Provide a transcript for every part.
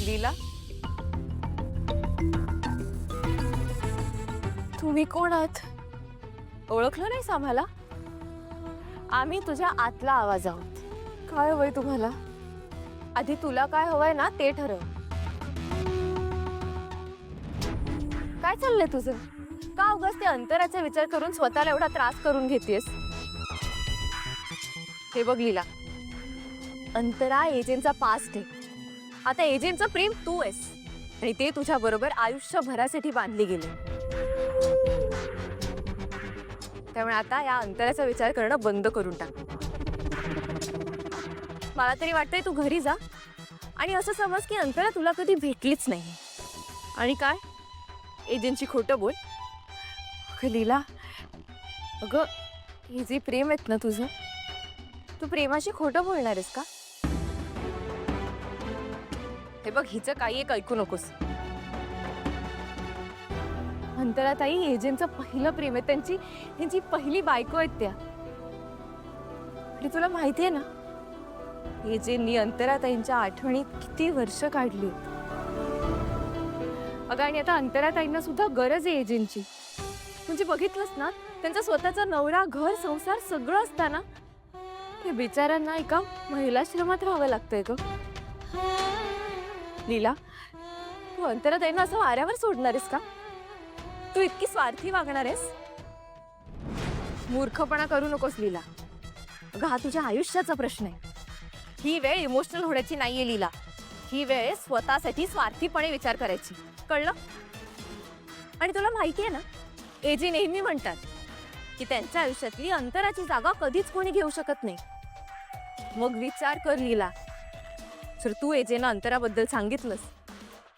लीला, तुम्ही कोण आहात? ओळखलं नाहीस आम्हाला? आम्ही तुझ्या आतला आवाज आहोत. काय हवंय तुम्हाला? आधी तुला काय हवंय ना ते ठरव. काय चाललंय तुझं? का उगाच ते अंतराचा विचार करून स्वतःला एवढा त्रास करून घेतेस? हे बघ लीला, अंतरा एजंटचा पास्ट आहे. आता एजंटचं प्रेम तू आहेस आणि ते तुझ्या बरोबर आयुष्यभरासाठी बांधले गेले. त्यामुळे आता या अंतराचा विचार करणं बंद करून टाक. मला तरी वाटतंय तू घरी जा आणि असं समज की अंतरा तुला कधी भेटलीच नाही. आणि काय एजंटची खोटं बोल. अगं लीला, अगं हे जे प्रेम आहेत ना तुझं, तू प्रेमाशी खोटं बोलणार आहेस का? हे बघ, हिचं काही एक ऐकू नकोस. अंतराताई एजंटचं पहिलं प्रेम आहे. त्यांची पहिली बायको आहेत त्या. आणि तुला माहितीये ना, एजंटनी अंतराताईंच्या आठवणीत किती वर्ष काढली. अगं आणि आता अंतराताईंना सुद्धा गरज आहे एजंटची. म्हणजे बघितलंस ना, त्यांचा स्वतःचा नवरा, घर, संसार सगळं असताना ते बिचाऱ्यांना एका महिलाश्रमात राहावं लागतंय ग. लीला, तू अंतराताईंना असं वाऱ्यावर सोडणार आहेस का? तू इतकी स्वार्थी वागणार आहेस? मूर्खपणा करू नकोस लीला. अगं हा तुझ्या आयुष्याचा प्रश्न आहे. ही वेळ इमोशनल होण्याची नाहीये लीला. ही वेळ स्वतःसाठी स्वार्थीपणे विचार करायची. कळलं? आणि तुला माहितीये ना, एजी नेहमी म्हणतात की त्यांच्या आयुष्यातली अंतराची जागा कधीच कोणी घेऊ शकत नाही. मग विचार कर लीला, जर तू एजेना अंतराबद्दल सांगितलंस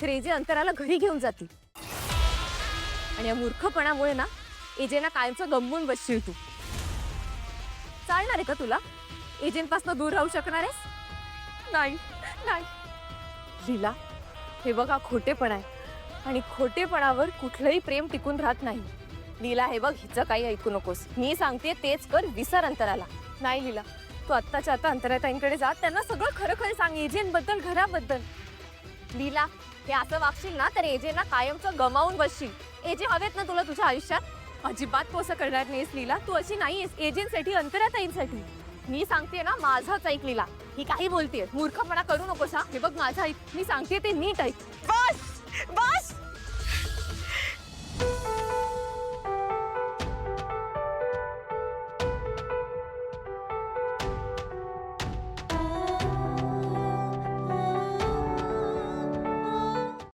तर एजे अंतराला घरी घेऊन जातील. आणि या मूर्खपणामुळे ना एजेना कायमचं गमवून बसशील तू. चालणार आहे का तुला? एजंटपासून दूर राहू शकणार आहेस? नाही नाही लीला, हे बघा खोटेपणा आहे आणि खोटेपणावर कुठलंही प्रेम टिकून राहत नाही. लीला हे बघ, हिचं काही ऐकू नकोस. मी सांगते तेच कर, विसर अंतराला. नाही लीला, तू आत्ताच्या आता अंतराताईंकडे जा, त्यांना सगळं खरं खरं सांग एजंटबद्दल, घराबद्दल. लीला, हे असं वागशील ना तर एजेंना कायमचं गमावून बसशील. एजे हवेत ना तुला तुझ्या आयुष्यात? अजिबात तू असं करणार नाहीस लीला. तू अशी नाहीयेस एजंटसाठी, अंतराताईंसाठी. मी सांगते ना, माझंच ऐक लीला. ही काही बोलतेय, मूर्खपणा करू नकोस. हा हे बघ, माझं ऐक, मी सांगते ते नीट ऐक. बस बस